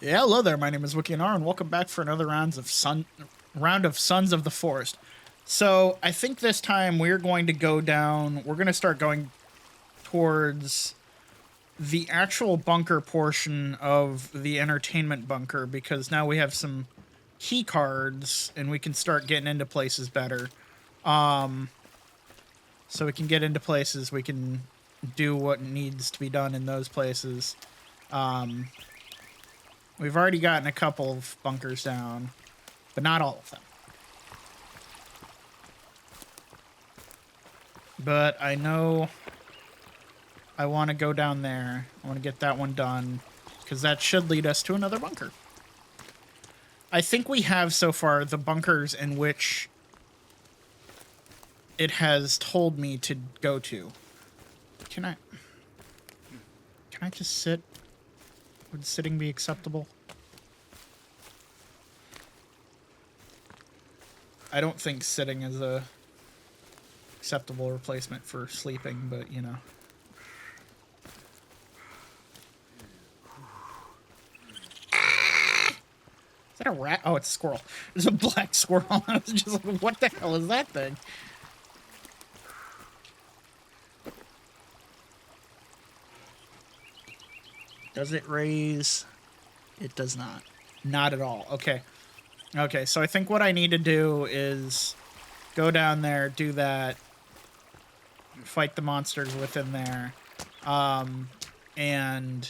Yeah, hello there. My name is Wokianaru, and welcome back for another round of Sons of the Forest. So I think this time we're going to go down. We're going to start going towards the actual bunker portion of the entertainment bunker because now we have some key cards and we can start getting into places better. So we can get into places. We can do what needs to be done in those places. We've already gotten a couple of bunkers down, but not all of them. But I know I want to go down there. I want to get that one done, because that should lead us to another bunker. I think we have so far the bunkers in which it has told me to go to. Can I just sit? Would sitting be acceptable? I don't think sitting is a acceptable replacement for sleeping, but you know. Is that a rat? Oh, it's a squirrel. There's a black squirrel. I was just like, what the hell is that thing? Does it raise? It does not. Not at all. Okay. Okay, so I think what I need to do is go down there, do that, fight the monsters within there, and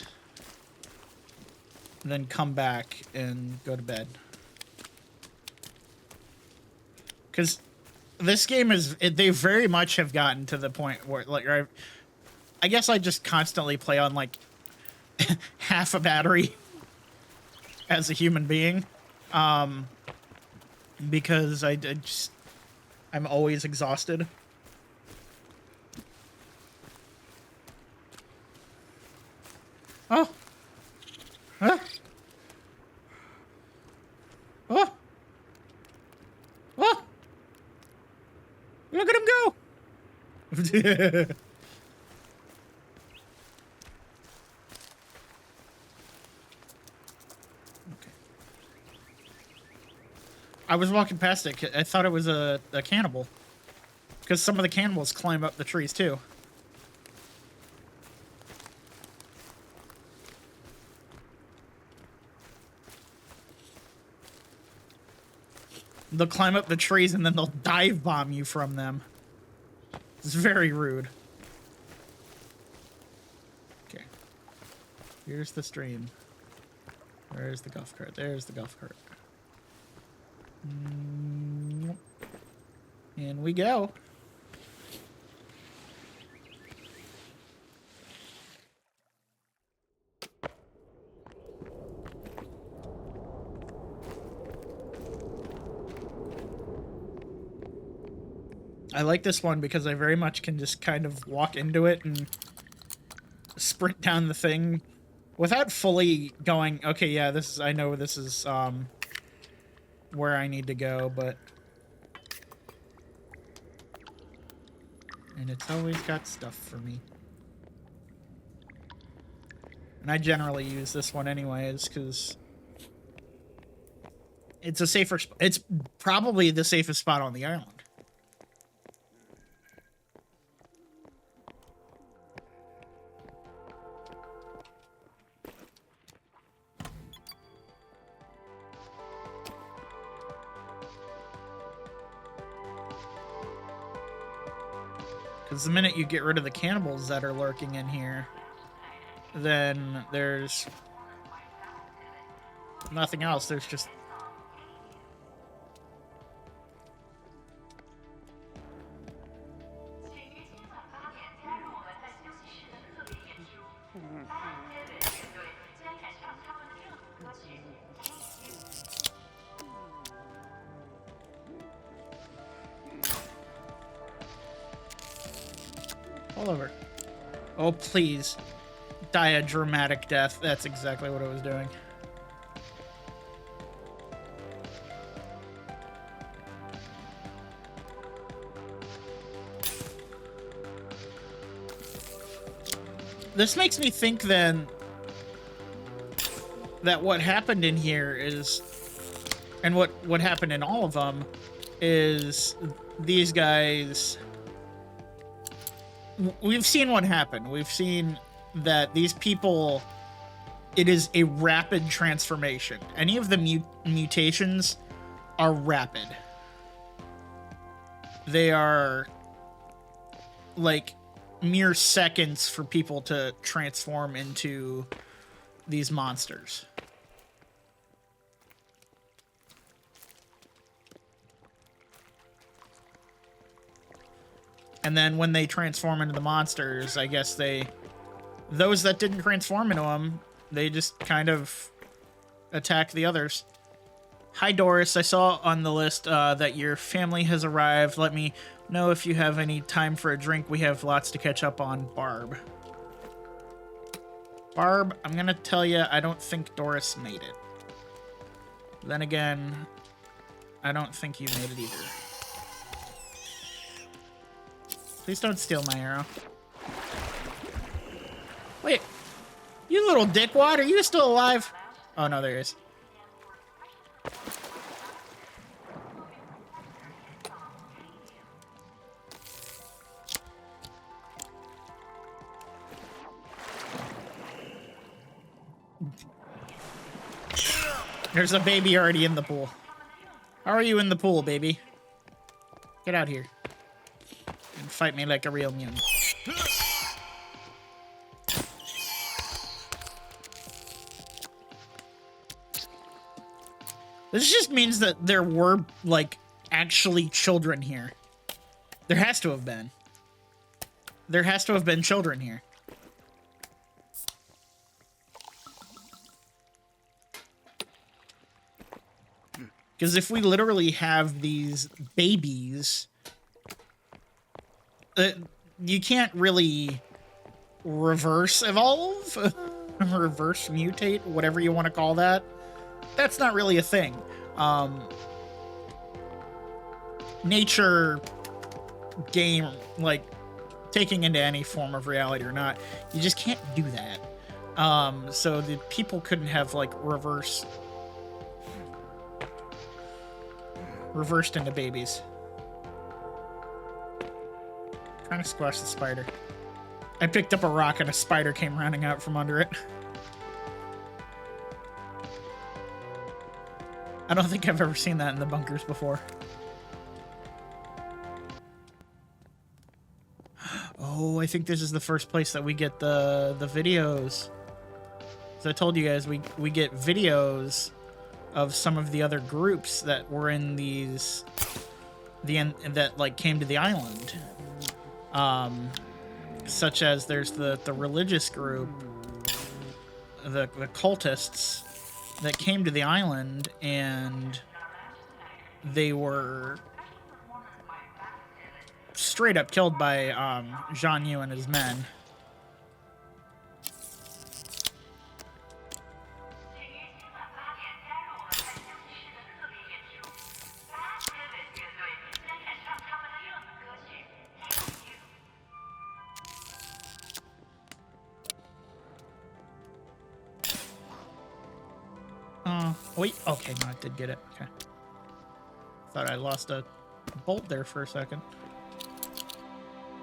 then come back and go to bed. Because this game is, they very much have gotten to the point where, like, I guess I just constantly play on, like, half a battery as a human being. Because I'm always exhausted. Oh. Huh? Oh. Oh. Look at him go. I was walking past it. I thought it was a cannibal. Because some of the cannibals climb up the trees, too. They'll climb up the trees and then they'll dive bomb you from them. It's very rude. Okay. Here's the stream. Where's the golf cart? There's the golf cart. In we go. I like this one because I very much can just kind of walk into it and sprint down the thing without fully going, okay, yeah, this is, I know this is, where I need to go, but... And it's always got stuff for me. And I generally use this one anyways, because... It's a safer... It's probably the safest spot on the island. Because the minute you get rid of the cannibals that are lurking in here, then there's nothing else. There's just... all over. Oh, please. Die a dramatic death. That's exactly what I was doing. This makes me think then that what happened in here is, and what happened in all of them is these guys. We've seen what happened. We've seen that these people. It is a rapid transformation. Any of the mutations are rapid. They are like mere seconds for people to transform into these monsters. And then when they transform into the monsters, I guess those that didn't transform into them, they just kind of attack the others. Hi, Doris. I saw on the list that your family has arrived. Let me know if you have any time for a drink. We have lots to catch up on. Barb. Barb, I'm going to tell you, I don't think Doris made it. Then again, I don't think you made it either. Please don't steal my arrow. Wait. You little dickwad, are you still alive? Oh, no, there he is. There's a baby already in the pool. How are you in the pool, baby? Get out here. And fight me like a real mutant. This just means that there were, like, actually children here. There has to have been. There has to have been children here. Because if we literally have these babies, you can't really reverse evolve, reverse mutate, whatever you want to call that. That's not really a thing. Nature, game, like, taking into any form of reality or not, you just can't do that. So the people couldn't have, like, reversed into babies. Trying to squash the spider. I picked up a rock and a spider came running out from under it. I don't think I've ever seen that in the bunkers before. Oh, I think this is the first place that we get the videos. So I told you guys we get videos of some of the other groups that were in these that like came to the island. Such as there's the religious group, the cultists that came to the island, and they were straight up killed by Zhang Yu and his men. Wait, okay, no, I did get it. Okay. Thought I lost a bolt there for a second.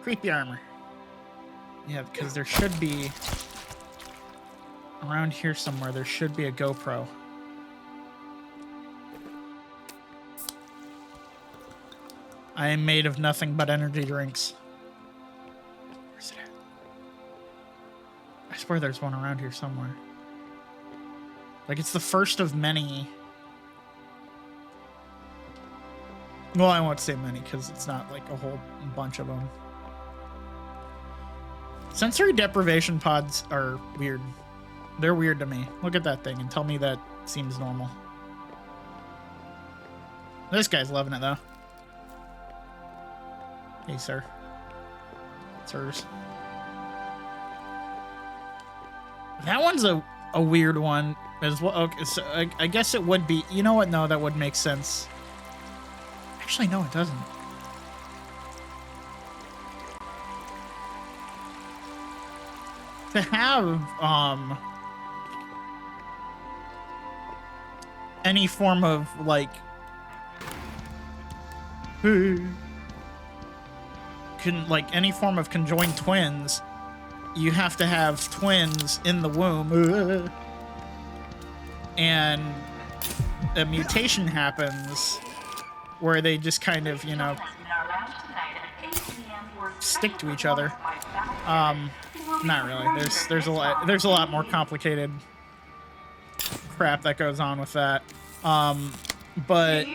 Creepy armor. Yeah, because there should be... Around here somewhere, there should be a GoPro. I am made of nothing but energy drinks. Where's it at? I swear there's one around here somewhere. Like, it's the first of many. Well, I won't say many, because it's not, like, a whole bunch of them. Sensory deprivation pods are weird. They're weird to me. Look at that thing and tell me that seems normal. This guy's loving it, though. Hey, sir. Sirs. That one's a weird one as well. Okay, so I guess it would be... You know what? No, that would make sense. Actually, no, it doesn't. To have, any form of like any form of conjoined twins, you have to have twins in the womb, and a mutation happens where they just kind of, you know, stick to each other. Not really. There's a lot more complicated crap that goes on with that. But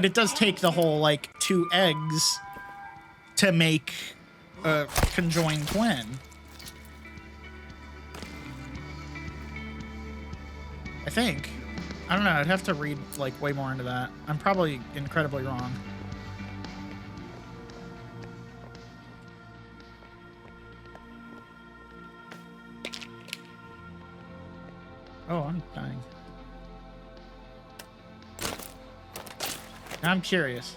it does take the whole like 2 eggs to make a conjoined twin. I think. I don't know. I'd have to read like way more into that. I'm probably incredibly wrong. Oh, I'm dying. I'm curious.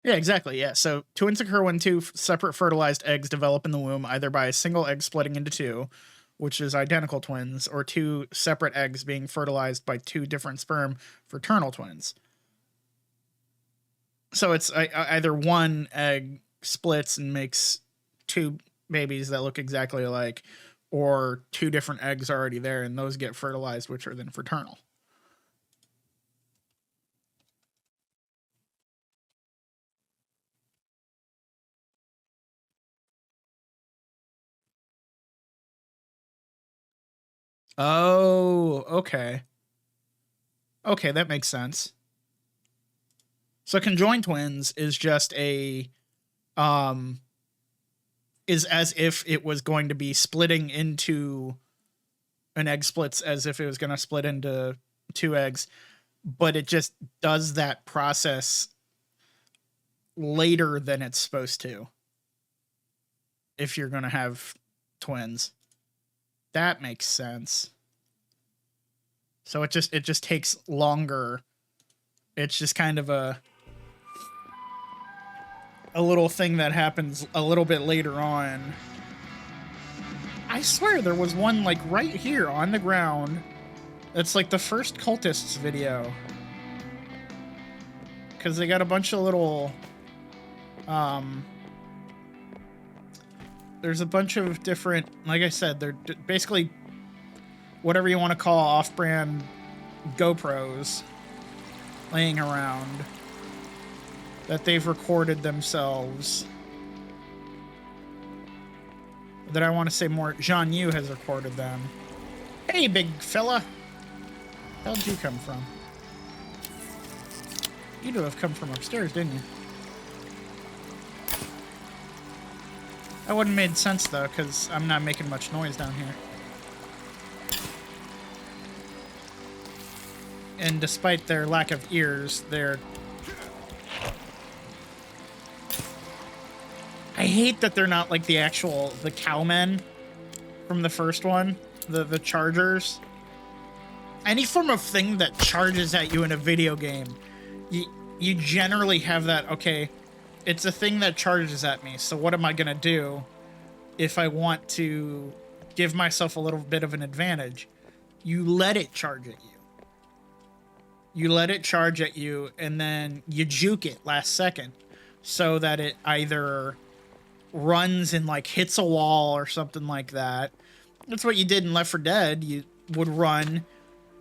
Yeah, exactly. Yeah. So twins occur when 2 separate fertilized eggs develop in the womb, either by a single egg splitting into 2, which is identical twins, or 2 separate eggs being fertilized by 2 different sperm, fraternal twins. So it's either one egg splits and makes 2 babies that look exactly alike, or 2 different eggs are already there and those get fertilized, which are then fraternal. Oh, okay. Okay, that makes sense. So conjoined twins is just is as if it was going to be splitting into an egg splits as if it was going to split into 2 eggs, but it just does that process later than it's supposed to. If you're going to have twins. That makes sense. So it just takes longer. It's just kind of a little thing that happens a little bit later on. I swear there was one like right here on the ground. That's like the first cultists video. Because they got a bunch of little there's a bunch of different, like I said, they're basically whatever you want to call off-brand GoPros laying around that they've recorded themselves. That I want to say more, Jean Yu has recorded them. Hey, big fella. How'd you come from? You'd have come from upstairs, didn't you? That wouldn't have made sense, though, because I'm not making much noise down here. And despite their lack of ears, they're... I hate that they're not like the cowmen from the first one. The chargers. Any form of thing that charges at you in a video game, you generally have that, okay, it's a thing that charges at me, so what am I gonna do if I want to give myself a little bit of an advantage? You let it charge at you. You let it charge at you, and then you juke it last second so that it either runs and like hits a wall or something like that. That's what you did in Left 4 Dead. You would run,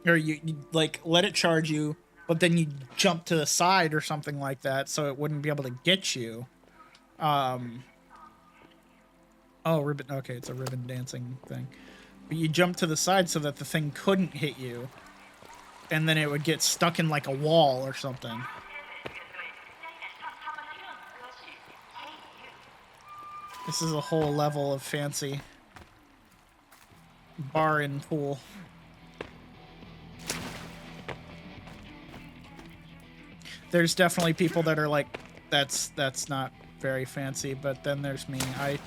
or you like let it charge you, but then you jump to the side or something like that so it wouldn't be able to get you. Oh, ribbon. Okay, it's a ribbon dancing thing. But you jump to the side so that the thing couldn't hit you, and then it would get stuck in like a wall or something. This is a whole level of fancy bar and pool. There's definitely people that are like that's not very fancy. But then there's me. I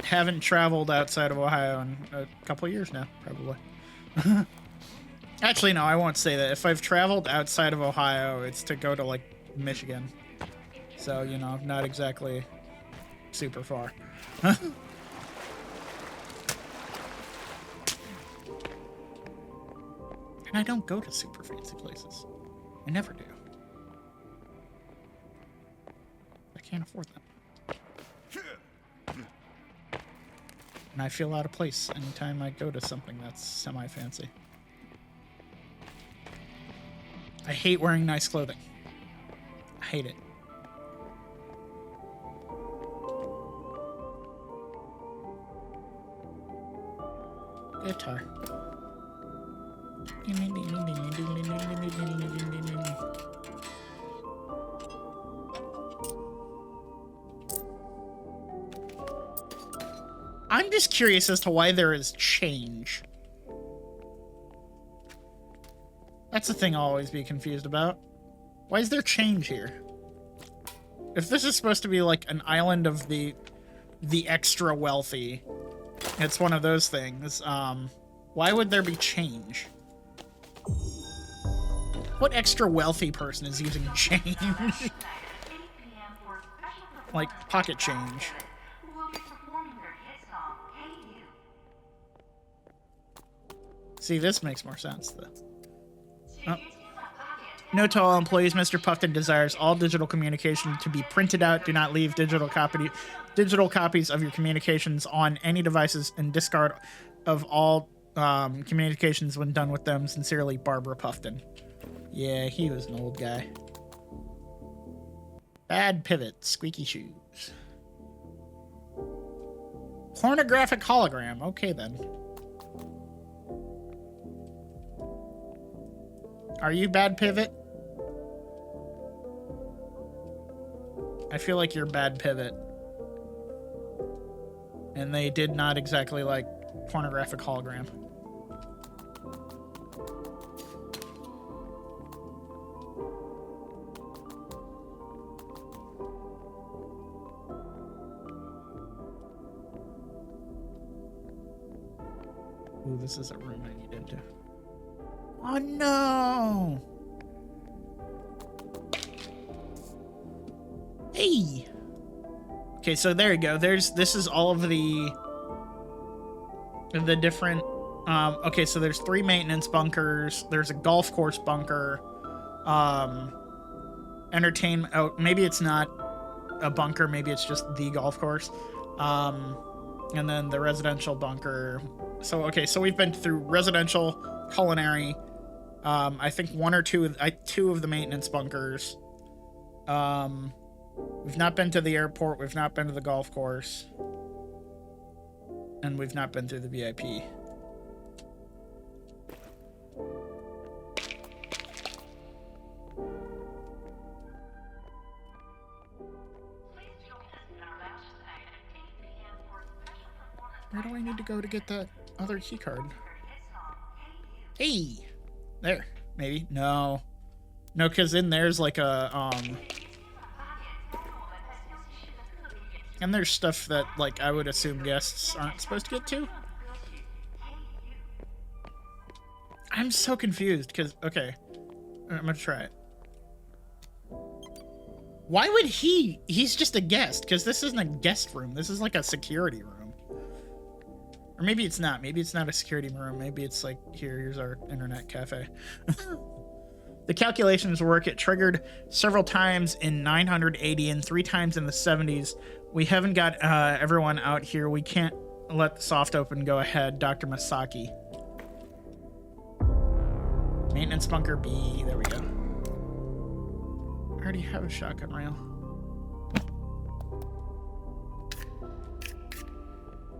haven't traveled outside of Ohio in a couple of years now, probably. Actually, no, I won't say that. If I've traveled outside of Ohio, it's to go to, like, Michigan. So, you know, not exactly super far. And I don't go to super fancy places. I never do. I can't afford them. And I feel out of place anytime I go to something that's semi-fancy. I hate wearing nice clothing. I hate it. Guitar. I'm just curious as to why there is change. That's the thing I'll always be confused about. Why is there change here? If this is supposed to be like an island of the extra wealthy, it's one of those things. Why would there be change? What extra wealthy person is using change? Like pocket change. See, this makes more sense, though. Oh. Note to all employees, Mr. Puffton desires all digital communication to be printed out. Do not leave digital copies of your communications on any devices, and discard of all communications when done with them. Sincerely, Barbara Puffton. Yeah, he was an old guy. Bad pivot, squeaky shoes. Pornographic hologram. Okay, then. Are you Bad Pivot? I feel like you're Bad Pivot. And they did not exactly like pornographic hologram. Ooh, this is a room I need into. Oh no! Hey! Okay, so there you go. This is all of the different okay, so there's 3 maintenance bunkers, there's a golf course bunker, entertainment, oh, maybe it's not a bunker, maybe it's just the golf course. And then the residential bunker. So okay, so we've been through residential, culinary, I think 1 or 2 of the maintenance bunkers. We've not been to the airport, we've not been to the golf course, and we've not been through the VIP. Where do I need to go to get that other key card? Hey! There. Maybe. No. No, because in there's like a, and there's stuff that, like, I would assume guests aren't supposed to get to. I'm so confused, because, okay. I'm gonna try it. Why would he's just a guest, because this isn't a guest room. This is like a security room. Or maybe it's not. Maybe it's not a security room. Maybe it's like, here's our internet cafe. The calculations work. It triggered several times in 980 and 3 times in the 70s. We haven't got everyone out here. We can't let the soft open go ahead. Dr. Masaki. Maintenance bunker B. There we go. I already have a shotgun rail.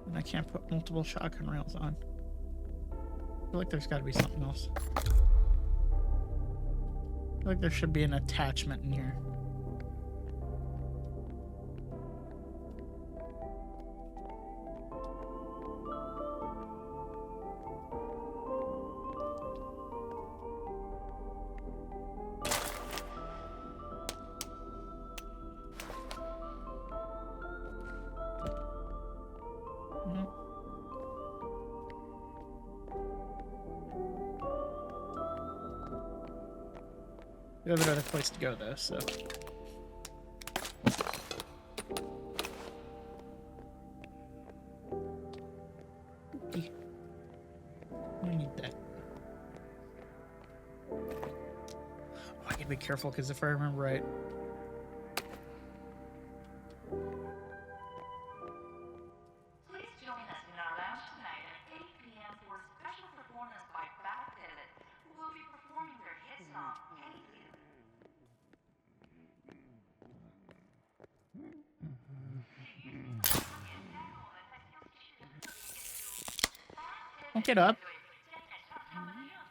And I can't put multiple shotgun rails on. I feel like there's got to be something else. I feel like there should be an attachment in here. We have another place to go, though, so... I need that. Oh, I gotta be careful, because if I remember right... Please join us in our lounge tonight at 8 p.m. for a special performance by Bad Pilot, who will be performing their hit song, Hate You. Don't get up.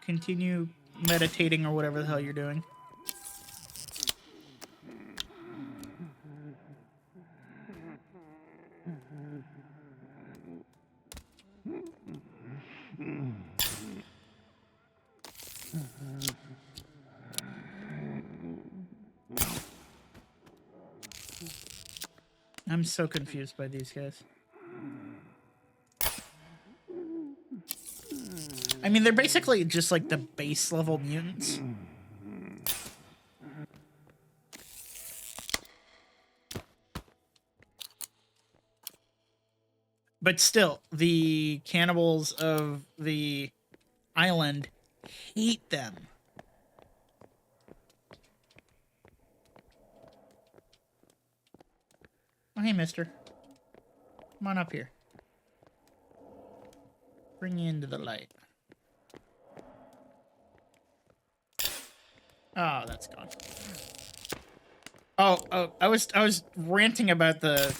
Continue meditating or whatever the hell you're doing. I'm so confused by these guys. I mean, they're basically just like the base level mutants. But still, the cannibals of the island hate them. Oh, hey, mister. Come on up here. Bring you into the light. Oh, that's gone. Oh, I was ranting about the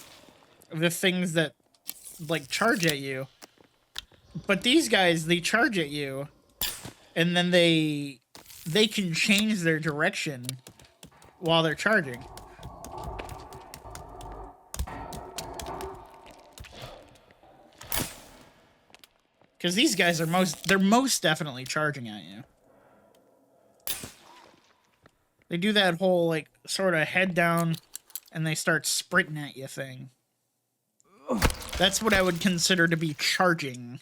things that like charge at you. But these guys, they charge at you and then they can change their direction while they're charging. Cuz these guys are most definitely charging at you. They do that whole, like, sort of head down and they start sprinting at you thing. That's what I would consider to be charging.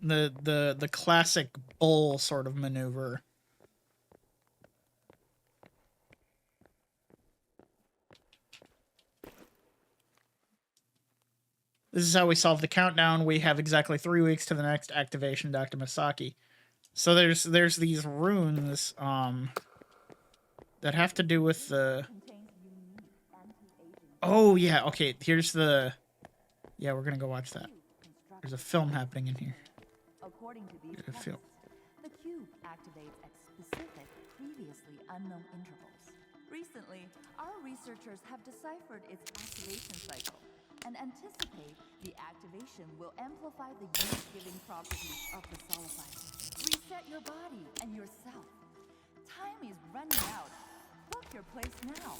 The classic bull sort of maneuver. This is how we solve the countdown. We have exactly 3 weeks to the next activation, Dr. Masaki. So there's these runes that have to do with the... Oh, yeah, okay, here's the... Yeah, we're gonna go watch that. There's a film happening in here. According to these A film. the cube activates at specific, previously unknown intervals. Recently, our researchers have deciphered its activation cycle and anticipate the activation will amplify the youth-giving properties of the sulfide. Reset your body and yourself. Time is running out. Book your place now.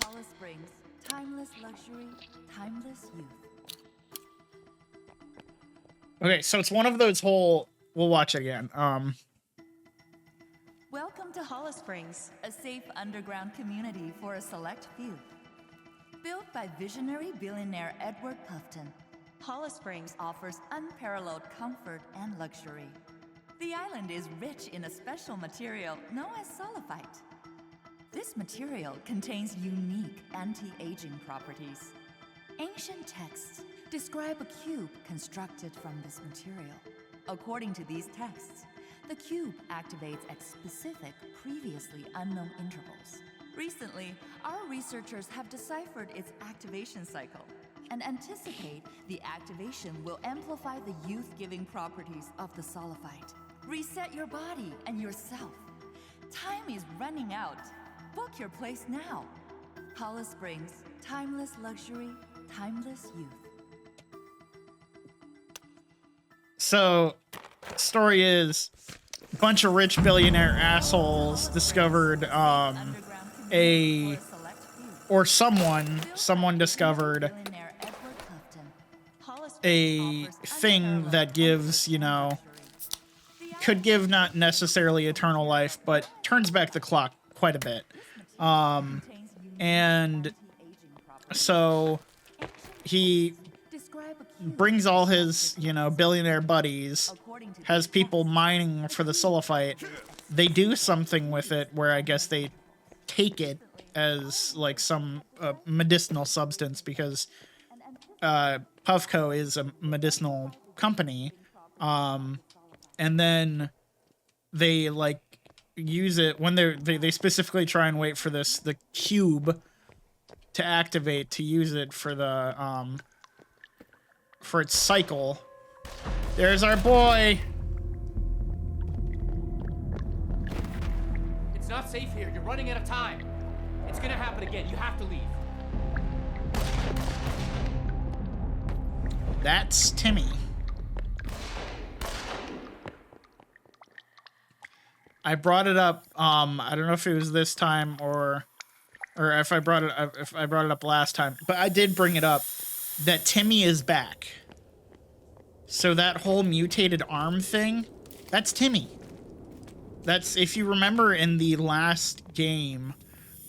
Hollis Springs, timeless luxury, timeless youth. Okay, so it's one of those whole... We'll watch it again. Welcome to Hollis Springs, a safe underground community for a select few. Built by visionary billionaire Edward Puffton, Hollis Springs offers unparalleled comfort and luxury. The island is rich in a special material known as sulfite. This material contains unique anti-aging properties. Ancient texts describe a cube constructed from this material. According to these texts, the cube activates at specific, previously unknown intervals. Recently, our researchers have deciphered its activation cycle and anticipate the activation will amplify the youth-giving properties of the sulfite. Reset your body and yourself. Time is running out. Book your place now. Hollis Springs, timeless luxury, timeless youth. So, story is, a bunch of rich billionaire assholes discovered, someone discovered a thing that gives, you know, could give not necessarily eternal life, but turns back the clock quite a bit. And so he brings all his, you know, billionaire buddies, has people mining for the sulfite, they do something with it where I guess they take it as like some medicinal substance, because Puffco is a medicinal company, and then they like use it when they specifically try and wait for the cube to activate to use it for the for its cycle. There's our boy. It's not safe here. You're running out of time. It's gonna happen again. You have to leave. That's Timmy. I brought it up. I don't know if it was this time or if I brought it up last time, but I did bring it up that Timmy is back. So that whole mutated arm thing, that's Timmy. That's, if you remember in the last game,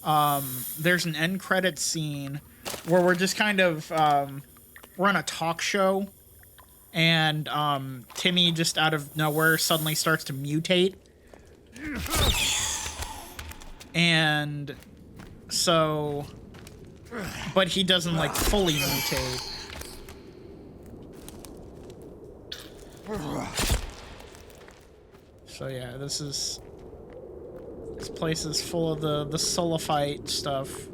there's an end credit scene where we're just kind of we're on a talk show, and Timmy just out of nowhere suddenly starts to mutate. And so, but he doesn't like fully mutate. So yeah, this place is full of the sulfite stuff,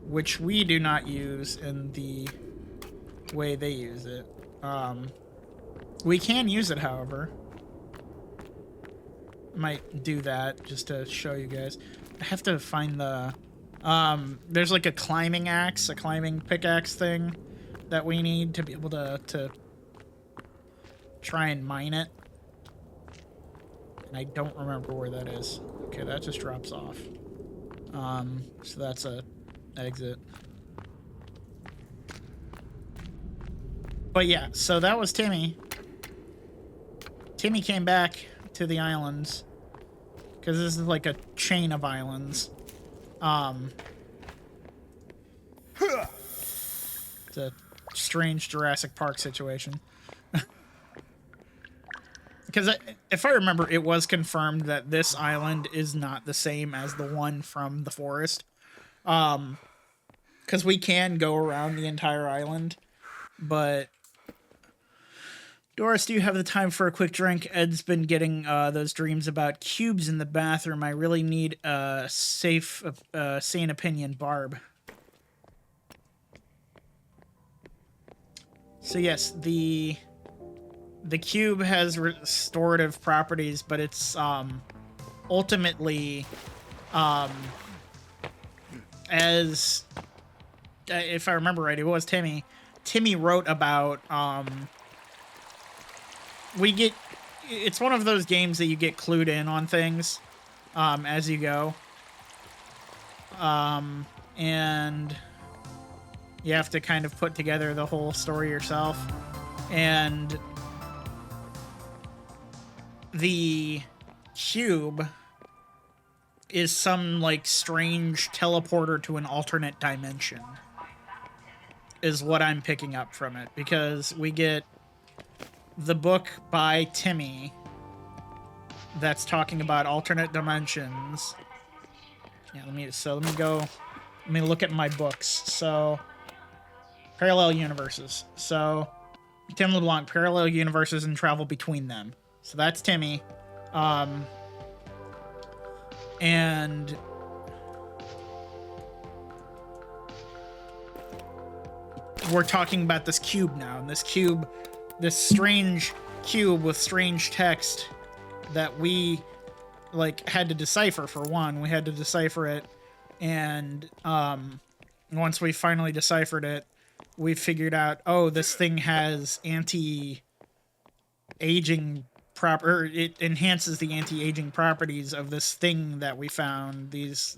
which we do not use in the way they use it. We can use it, however. Might do that just to show you guys. I have to find the there's like a climbing axe, a climbing pickaxe thing that we need to be able to try and mine it. And I don't remember where that is. Okay, that just drops off. So that's a exit. But yeah, so that was Timmy. Timmy came back to the islands because this is like a chain of islands. It's a strange Jurassic Park situation. Because if I remember, it was confirmed that this island is not the same as the one from the forest. Because we can go around the entire island. But Doris, do you have the time for a quick drink? Ed's been getting those dreams about cubes in the bathroom. I really need a sane opinion, Barb. So yes, the cube has restorative properties, but it's ultimately as if I remember right, it was Timmy. Timmy wrote about it's one of those games that you get clued in on things as you go. And you have to kind of put together the whole story yourself. And the cube is some like strange teleporter to an alternate dimension, is what I'm picking up from it, because we get the book by Timmy that's talking about alternate dimensions. Yeah, let me look at my books. So parallel universes. So Tim LeBlanc, parallel universes and travel between them. So that's Timmy. And we're talking about this cube now. And this strange cube with strange text that we like had to decipher. For one, we had to decipher it. And once we finally deciphered it, we figured out, oh, this thing has anti-aging it enhances the anti-aging properties of this thing that we found, these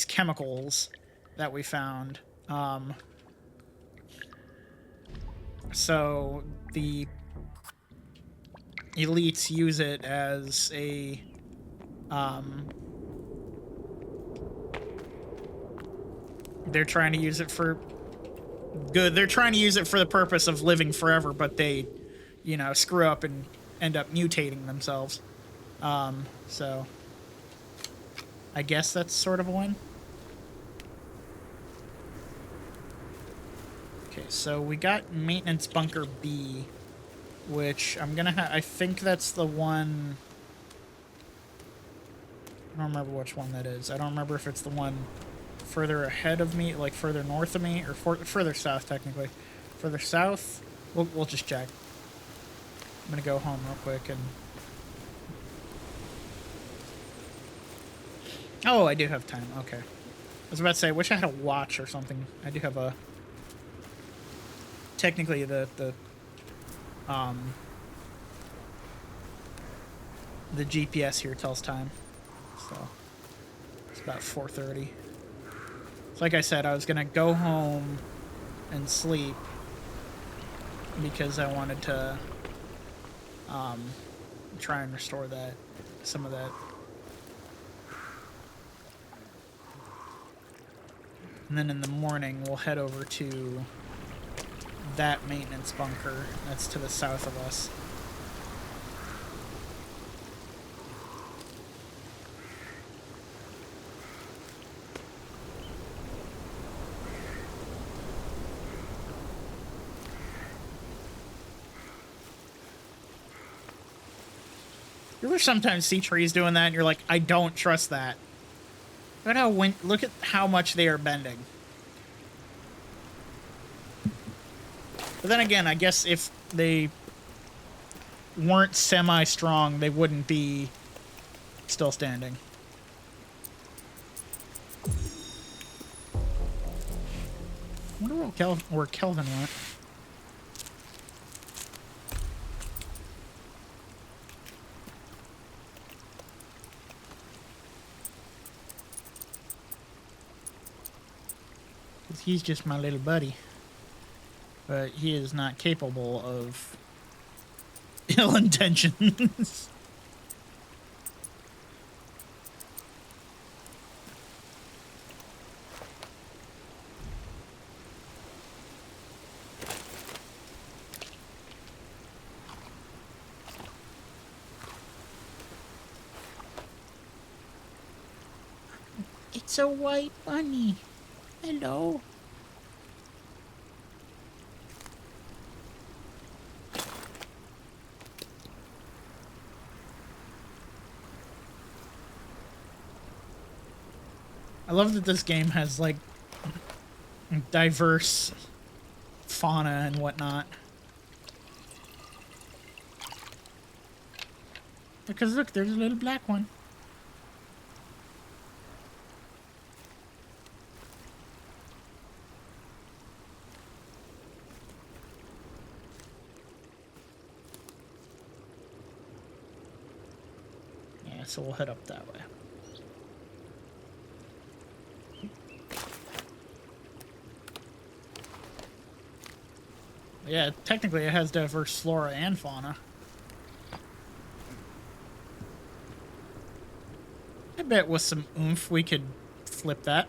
chemicals that we found. So the elites use it as a they're trying to use it for good. They're trying to use it for the purpose of living forever, but they you know, screw up and end up mutating themselves. So I guess that's sort of a win. Okay, so we got maintenance bunker B, which I'm gonna I think that's the one. I don't remember which one that is. I don't remember if it's the one further ahead of me, like further north of me, or further south, technically. Further south? We'll just check. I'm gonna go home real quick and... Oh, I do have time. Okay. I was about to say, I wish I had a watch or something. I do have a... Technically, the GPS here tells time. So, it's about 4:30. So like I said, I was gonna go home and sleep because I wanted to try and restore some of that. And then in the morning, we'll head over to that maintenance bunker that's to the south of us. You ever sometimes see trees doing that and you're like, I don't trust that. Look at how much they are bending. But then again, I guess if they weren't semi-strong, they wouldn't be still standing. I wonder where Kelvin went. Because he's just my little buddy. But he is not capable of ill intentions. It's a white bunny. Hello. I love that this game has, like, diverse fauna and whatnot. Because look, there's a little black one. Yeah, so we'll head up that way. Yeah, technically it has diverse flora and fauna. I bet with some oomph we could flip that.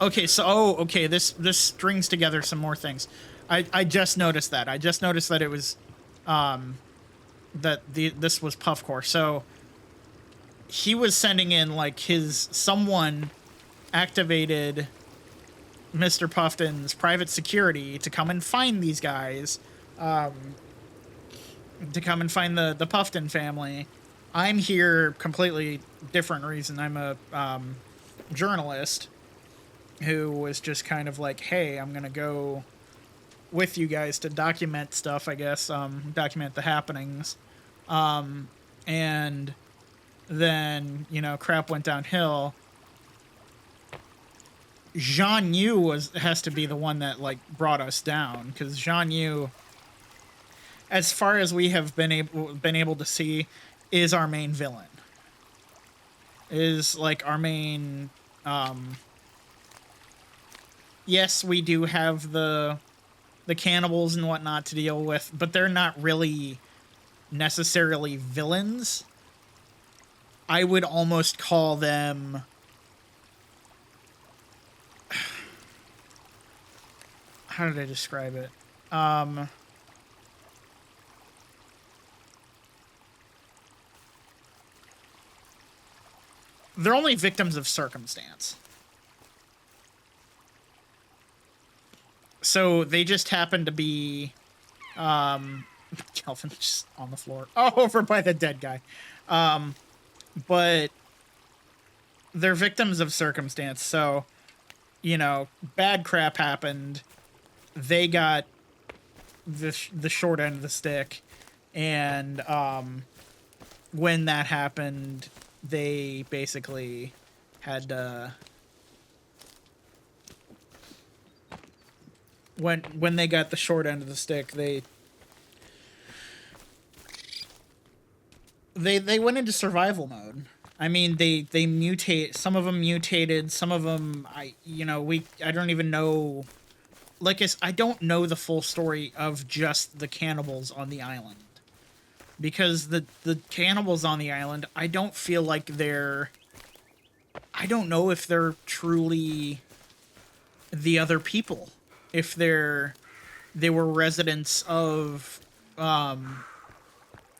Okay, so okay, this strings together some more things. I just noticed that. I just noticed that it was this was Puffcore. So he was sending in, like, someone activated Mr. Puffton's private security to come and find these guys, to come and find the Puffton family. I'm here completely different reason. I'm a journalist who was just kind of like, hey, I'm gonna go with you guys to document stuff, I guess, document the happenings. And then, you know, crap went downhill. Jean Yu has to be the one that, like, brought us down, because Jean Yu, as far as we have been able to see, is our main villain. Is, like, our main, yes, we do have the cannibals and whatnot to deal with, but they're not really necessarily villains. I would almost call them... How did I describe it? They're only victims of circumstance. So they just happen to be... Kelvin's just on the floor. Oh, over by the dead guy. But they're victims of circumstance. So, you know, bad crap happened. They got the short end of the stick. And when that happened, they basically had to... When they got the short end of the stick, they went into survival mode. I mean, they mutate. Some of them mutated. Some of them, I don't even know. Like, I don't know the full story of just the cannibals on the island, because the cannibals on the island, I don't feel like they're... I don't know if they're truly the other people. If they were residents of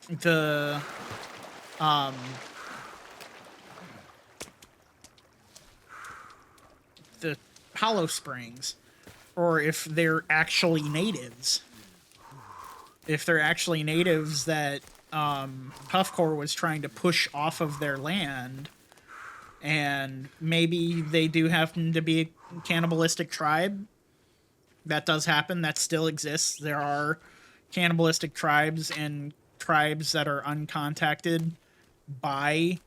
the Hollow Springs, or if they're actually natives. If they're actually natives that Puffcore was trying to push off of their land, and maybe they do happen to be a cannibalistic tribe. That does happen. That still exists. There are cannibalistic tribes and tribes that are uncontacted by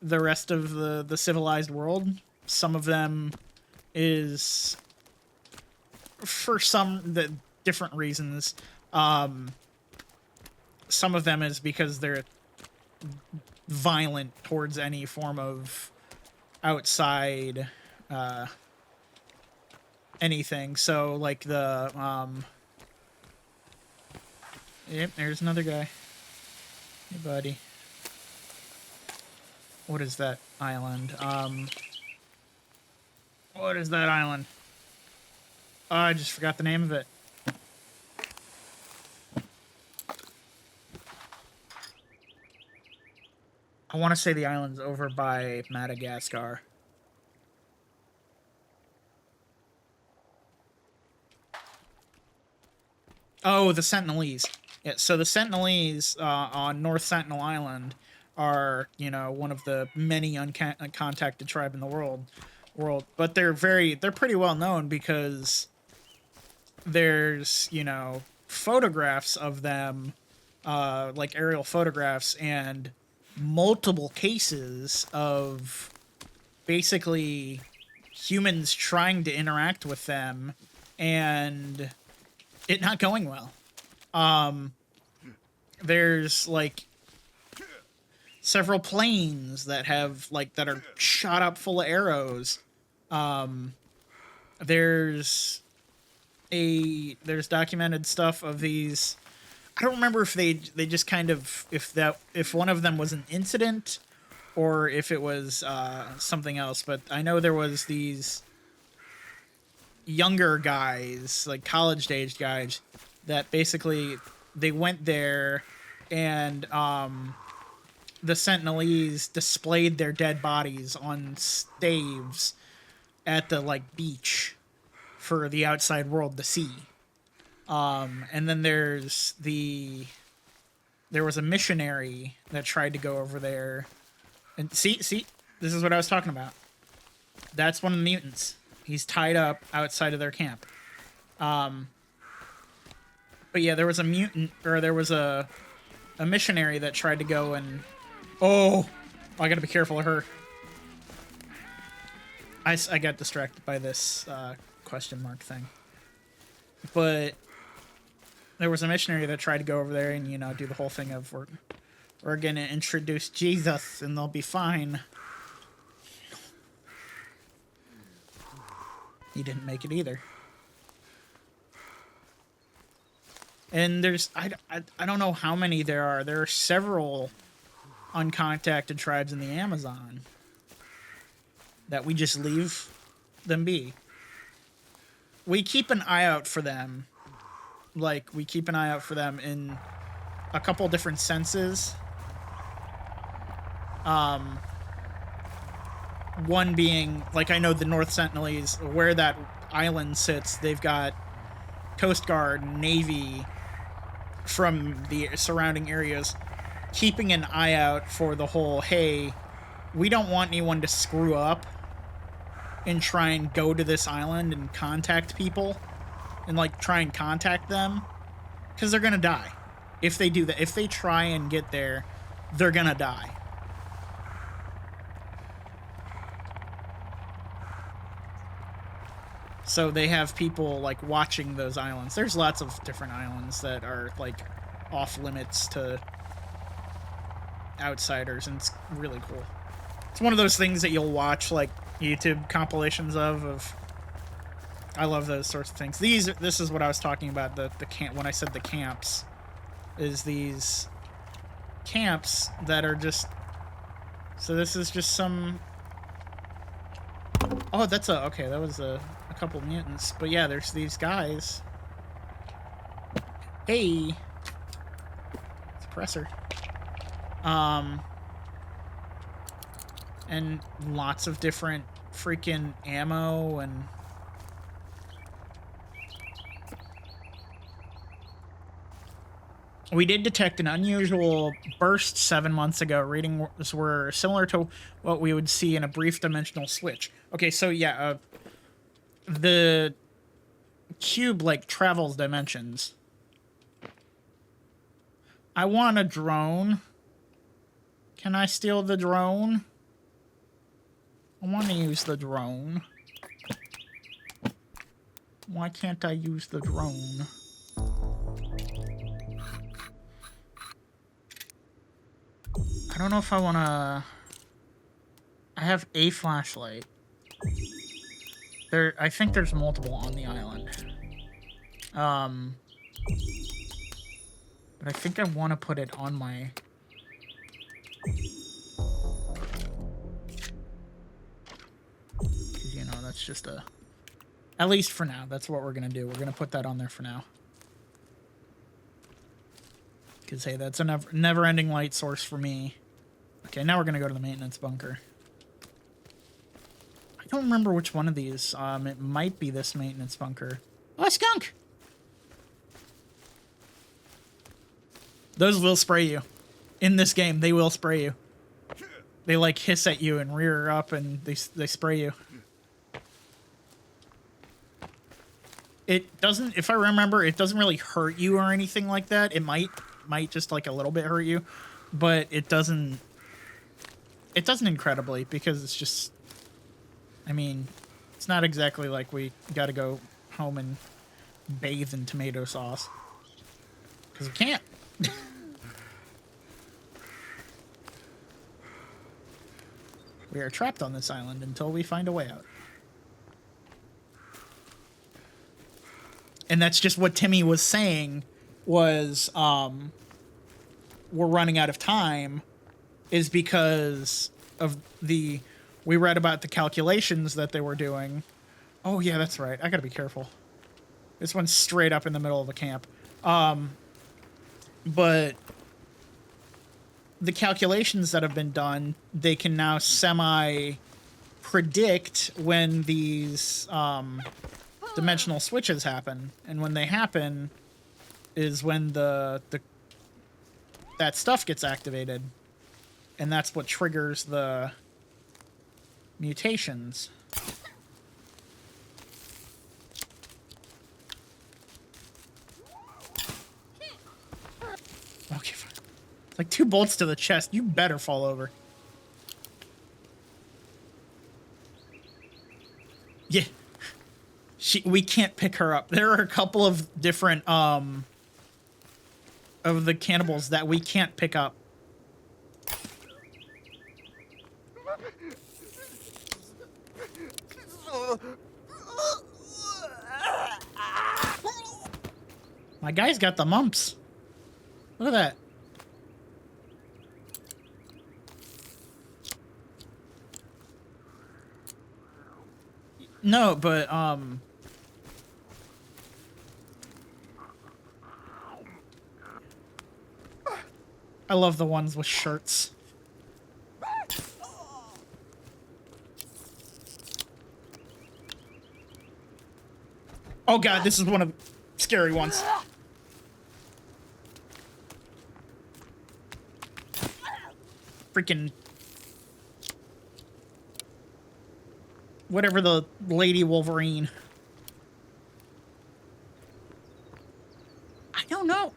the rest of the civilized world. Some of them is for the different reasons. Some of them is because they're violent towards any form of outside anything. So like the yep, there's another guy. Hey buddy. What is that island? What is that island? Oh, I just forgot the name of it. I want to say the island's over by Madagascar. Oh, the Sentinelese. Yeah, so the Sentinelese on North Sentinel Island are, one of the many uncontacted tribe in the world. But they're pretty well known because there's, photographs of them, like aerial photographs, and multiple cases of basically humans trying to interact with them and it not going well. There's like several planes that have that are shot up full of arrows. There's documented stuff of these. I don't remember if they just kind of if one of them was an incident or if it was something else, but I know there was these younger guys, like college-aged guys, that basically they went there and the Sentinelese displayed their dead bodies on staves at the beach for the outside world to see. And then there was a missionary that tried to go over there and see, this is what I was talking about. That's one of the mutants. He's tied up outside of their camp. But yeah, there was a mutant, or there was a missionary that tried to go and... Oh, I gotta be careful of her. I got distracted by this question mark thing. But there was a missionary that tried to go over there and, do the whole thing of we're gonna introduce Jesus and they'll be fine. He didn't make it either. And there's I don't know how many there are. There are several uncontacted tribes in the Amazon that we just leave them be. We keep an eye out for them. Like, we keep an eye out for them in a couple different senses. One being, like, I know the North Sentinelese, where that island sits, they've got Coast Guard, Navy from the surrounding areas keeping an eye out for the whole, hey, we don't want anyone to screw up and try and go to this island and contact people and, like, try and contact them, because they're gonna die if they do that. If they try and get there, they're gonna die. So they have people, like, watching those islands. There's lots of different islands that are, like, off limits to outsiders, and it's really cool. It's one of those things that you'll watch, like, YouTube compilations of. I love those sorts of things. This is what I was talking about, the camp, when I said the camps, is these camps that are just, so this is just some, oh, that's okay, that was a couple mutants, but yeah, there's these guys. Hey, suppressor. And lots of different freaking ammo and we did detect an unusual burst 7 months ago. Readings were similar to what we would see in a brief dimensional switch. Okay, so yeah, the cube, like, travels dimensions. I want a drone. Can I steal the drone? I want to use the drone. Why can't I use the drone? I don't know if I want to... I have a flashlight. I think there's multiple on the island. But I think I want to put it on my... You know, that's just a... At least for now, that's what we're going to do. We're going to put that on there for now. Because, hey, that's a never-ending light source for me. Okay, now we're going to go to the maintenance bunker. I don't remember which one of these. It might be this maintenance bunker. Oh, a skunk! Those will spray you. In this game, they will spray you. They, like, hiss at you and rear up, and they spray you. It doesn't, if I remember, it doesn't really hurt you or anything like that. It might just, like, a little bit hurt you, but it doesn't incredibly, because it's just, I mean, it's not exactly like we gotta go home and bathe in tomato sauce. Because we can't. We are trapped on this island until we find a way out. And that's just what Timmy was saying, was we're running out of time, is because of we read about the calculations that they were doing. Oh yeah, that's right. I gotta be careful. This one's straight up in the middle of the camp. But the calculations that have been done, they can now semi-predict when these dimensional switches happen. And when they happen is when that stuff gets activated. And that's what triggers the mutations. Okay, fine. It's like 2 bolts to the chest. You better fall over. Yeah. We can't pick her up. There are a couple of different, of the cannibals that we can't pick up. My guy's got the mumps. Look at that. No, but, I love the ones with shirts. Oh god, this is one of the scary ones. Freaking... whatever the Lady Wolverine. I don't know.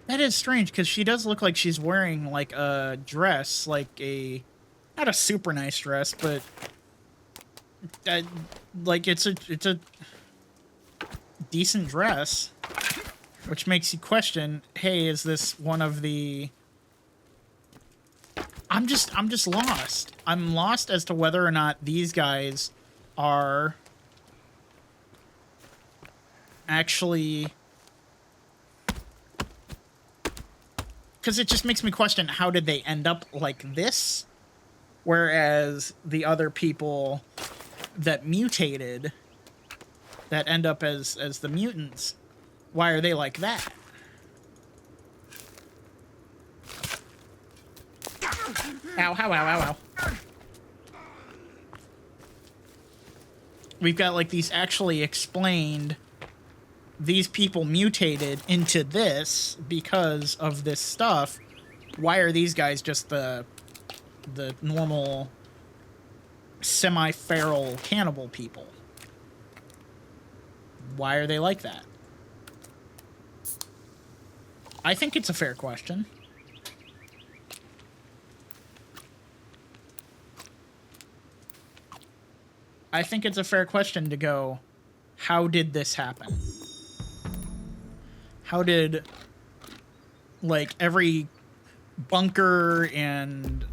That is strange, because she does look like she's wearing, like, a dress, like a... not a super nice dress, but... like, it's a decent dress. Which makes you question, hey, is this one of the... I'm just lost. I'm lost as to whether or not these guys are actually... because it just makes me question, how did they end up like this? Whereas the other people that mutated, that end up as the mutants, why are they like that? Ow, ow, ow, ow, ow. We've got, like, these actually explained... these people mutated into this because of this stuff. Why are these guys just the normal semi-feral cannibal people? Why are they like that? I think it's a fair question. I think it's a fair question to go, how did this happen? How did, like, every bunker and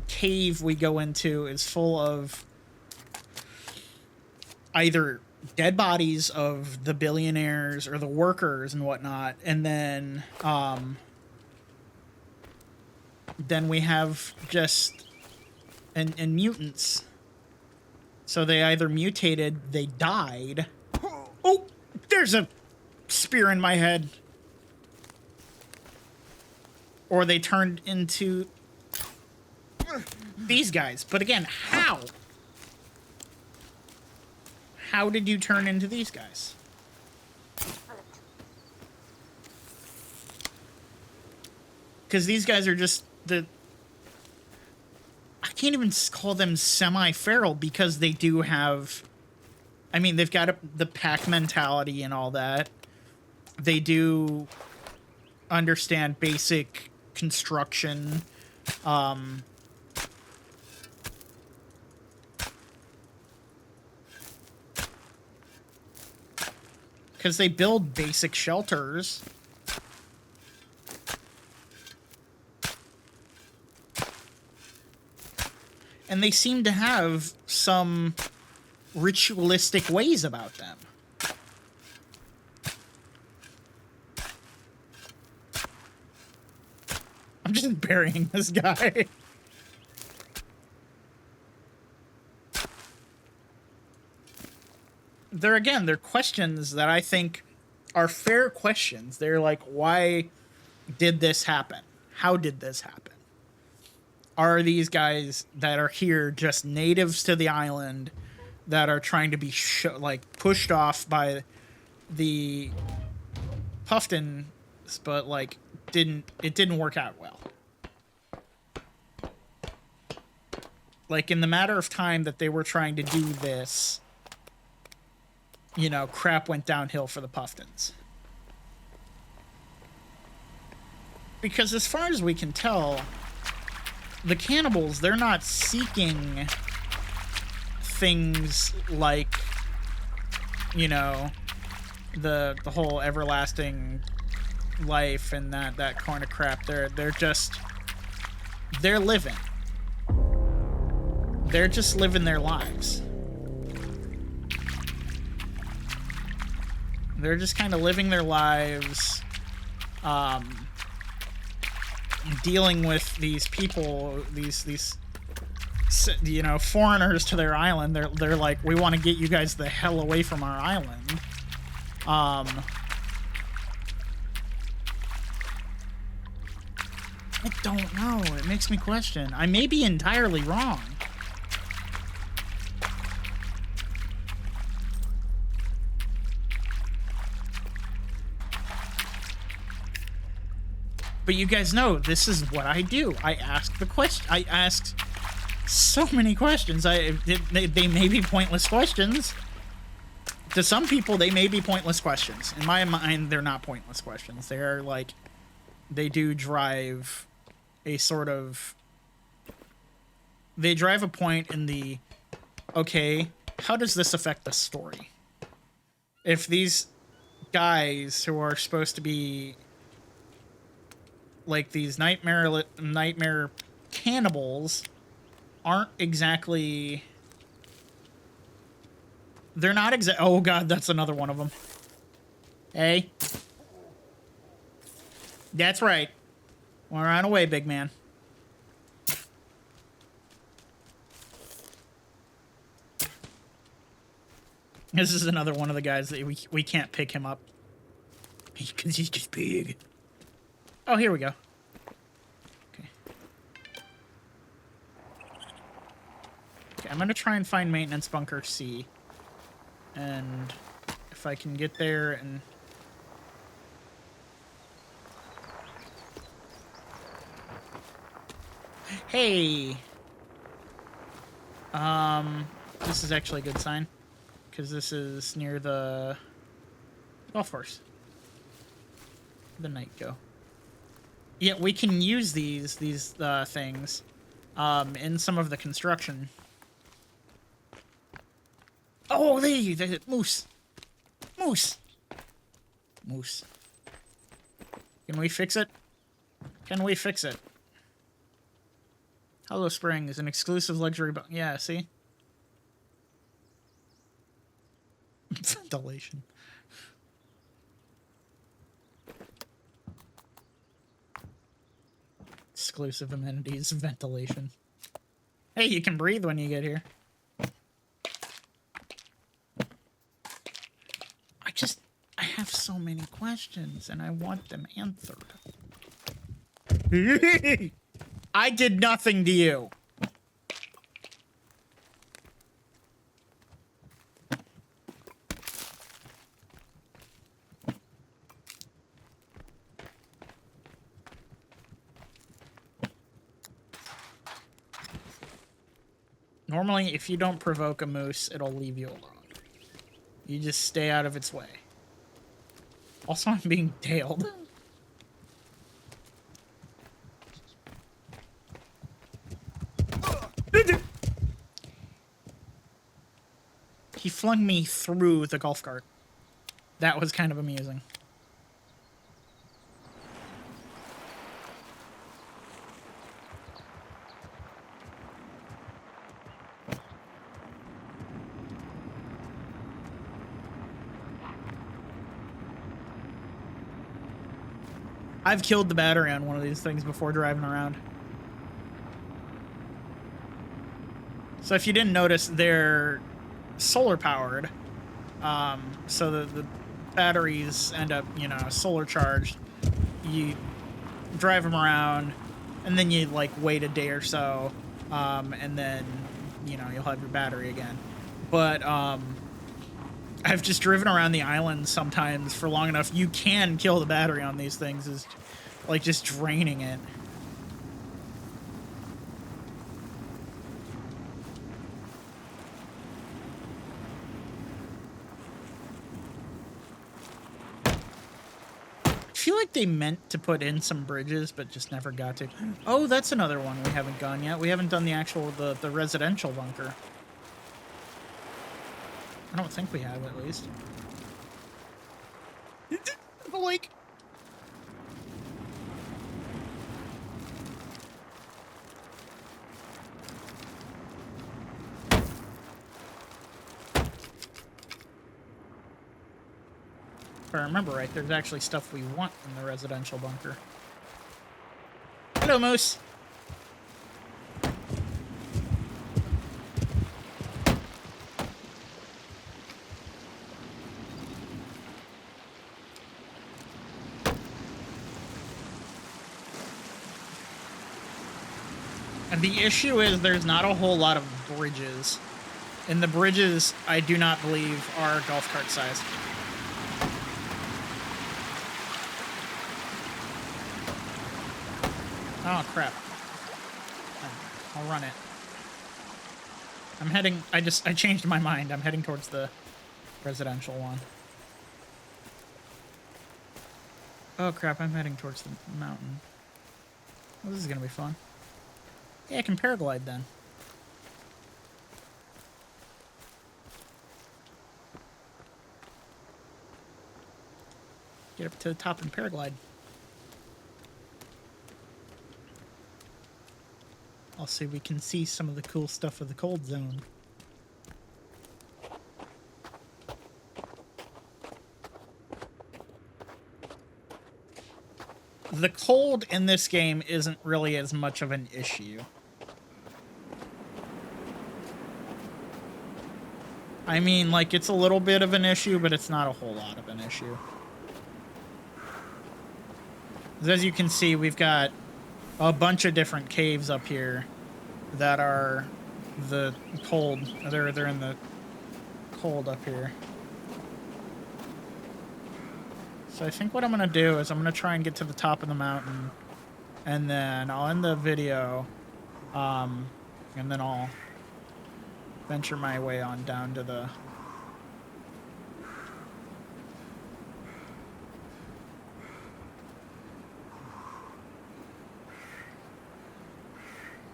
cave we go into is full of either dead bodies of the billionaires or the workers and whatnot, and then we have just and mutants. So they either mutated, they died. Oh, there's a spear in my head. Or they turned into these guys. But again, how? How did you turn into these guys? Because these guys are just the... I can't even call them semi-feral because they do have... I mean, they've got the pack mentality and all that. They do understand basic construction. Because they build basic shelters. And they seem to have some ritualistic ways about them. I'm just burying this guy. They're questions that I think are fair questions. They're like, why did this happen? How did this happen? Are these guys that are here just natives to the island that are trying to be pushed off by the Puffins, but like it didn't work out well? Like, in the matter of time that they were trying to do this, you know, crap went downhill for the Puffins. Because as far as we can tell, the cannibals, they're not seeking things like, you know, the whole everlasting life and that kind of crap. They're living. They're just living their lives. They're just kind of living their lives, dealing with these people, these you know, foreigners to their island. They're like, we want to get you guys the hell away from our island. I don't know. It makes me question. I may be entirely wrong. But you guys know, this is what I do. I ask the question. I ask so many questions. They may be pointless questions. To some people, they may be pointless questions. In my mind, they're not pointless questions. They're like, they do drive a sort of... They drive a point in the, okay, how does this affect the story? If these guys who are supposed to be like these nightmare cannibals aren't exactly... They're not oh god, that's another one of them. Hey. That's right. We're on away, big man. This is another one of the guys that we can't pick him up. Because he's just big. Oh, here we go. Okay. Okay, I'm gonna try and find maintenance bunker C. And if I can get there and... Hey! This is actually a good sign. Because this is near the golf course. The night go. Yeah, we can use these things in some of the construction. Oh, they moose. Moose. Moose. Can we fix it? Can we fix it? Hollow Springs, an exclusive luxury... Yeah, see? Ventilation. Exclusive amenities, ventilation. Hey, you can breathe when you get here. I have so many questions, and I want them answered. I did nothing to you. Normally, if you don't provoke a moose, it'll leave you alone. You just stay out of its way. Also, I'm being tailed. He flung me through the golf cart. That was kind of amusing. I've killed the battery on one of these things before driving around. So if you didn't notice, they're solar powered. So the batteries end up, you know, solar charged. You drive them around, and then you like wait a day or so, and then, you know, you'll have your battery again. But I've just driven around the island sometimes for long enough. You can kill the battery on these things, is like just draining it. I feel like they meant to put in some bridges, but just never got to. Oh, that's another one we haven't gone yet. We haven't done the actual, the residential bunker. I don't think we have, at least. The lake. If I remember right, there's actually stuff we want in the residential bunker. Hello, Moose. And the issue is there's not a whole lot of bridges. And the bridges, I do not believe, are golf cart size. Oh, crap. I'll run it. I'm heading... I changed my mind. I'm heading towards the residential one. Oh, crap. I'm heading towards the mountain. Well, this is going to be fun. Yeah, I can paraglide then. Get up to the top and paraglide. Also, we can see some of the cool stuff of the cold zone. The cold in this game isn't really as much of an issue. I mean, like, it's a little bit of an issue, but it's not a whole lot of an issue. As you can see, we've got a bunch of different caves up here that are the cold. They're in the cold up here. So I think what I'm going to do is I'm going to try and get to the top of the mountain, and then I'll end the video, and then I'll venture my way on down to the...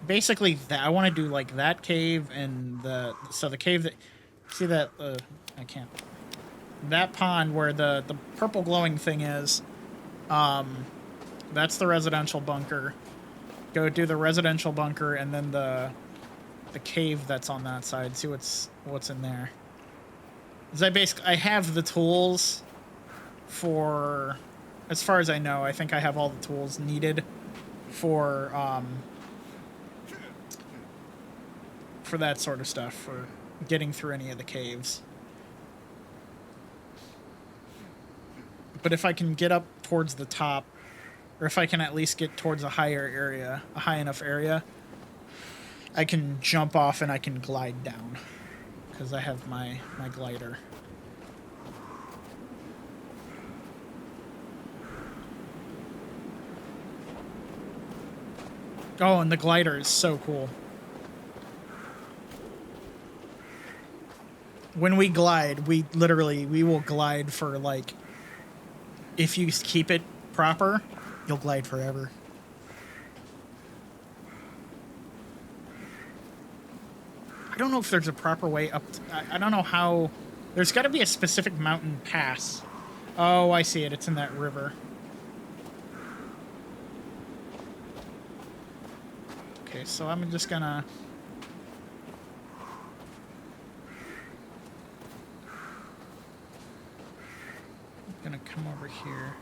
Basically, that I want to do like that cave and the cave that, see that, I can't, that pond where the purple glowing thing is, that's the residential bunker. Go do the residential bunker and then the cave that's on that side. See what's in there. I have the tools for, as far as I know, I think I have all the tools needed for that sort of stuff, for getting through any of the caves. But if I can get up towards the top, or if I can at least get towards a higher area, a high enough area, I can jump off and I can glide down, because I have my glider. Oh, and the glider is so cool. When we glide, we will glide for, like, if you keep it proper, you'll glide forever. I don't know if there's a proper way up. I don't know how. There's got to be a specific mountain pass. Oh, I see it. It's in that river. Okay, so I'm just gonna... gonna come over here.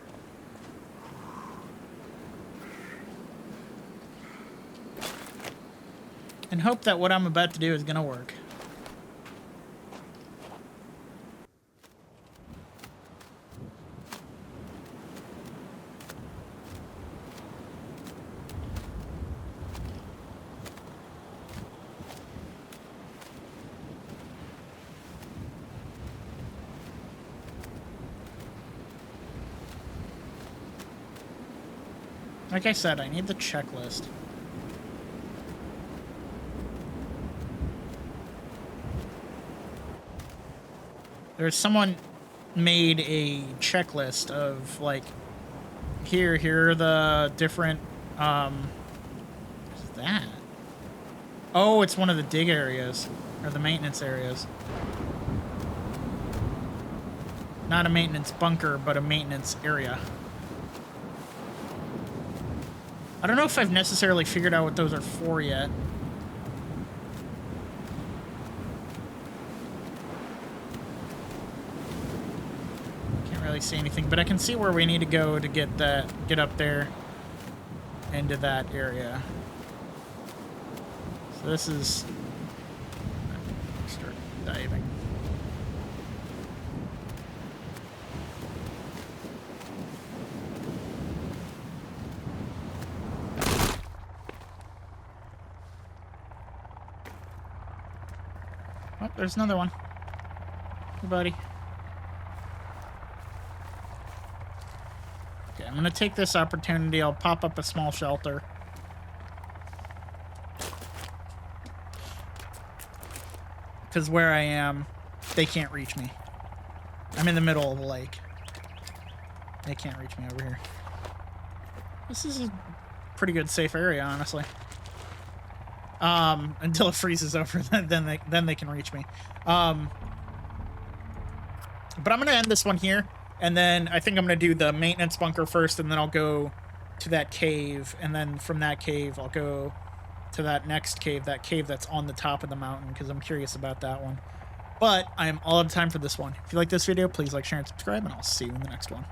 And hope that what I'm about to do is gonna work. Like I said, I need the checklist. There's someone made a checklist of, like, here are the different, what is that? Oh, it's one of the dig areas, or the maintenance areas. Not a maintenance bunker, but a maintenance area. I don't know if I've necessarily figured out what those are for yet. Can't really really see anything, but I can see where we need to go to get up there into that area. So this is... Start diving. Oh, there's another one. Hey, buddy. Okay, I'm gonna take this opportunity. I'll pop up a small shelter. Because where I am, they can't reach me. I'm in the middle of the lake. They can't reach me over here. This is a pretty good safe area, honestly. Until it freezes over, then they can reach me. But I'm gonna end this one here, and then I think I'm gonna do the maintenance bunker first, and then I'll go to that cave, and then from that cave I'll go to that next cave, that cave that's on the top of the mountain, because I'm curious about that one. But I am all out of time for this one. If you like this video, please like, share, and subscribe, and I'll see you in the next one.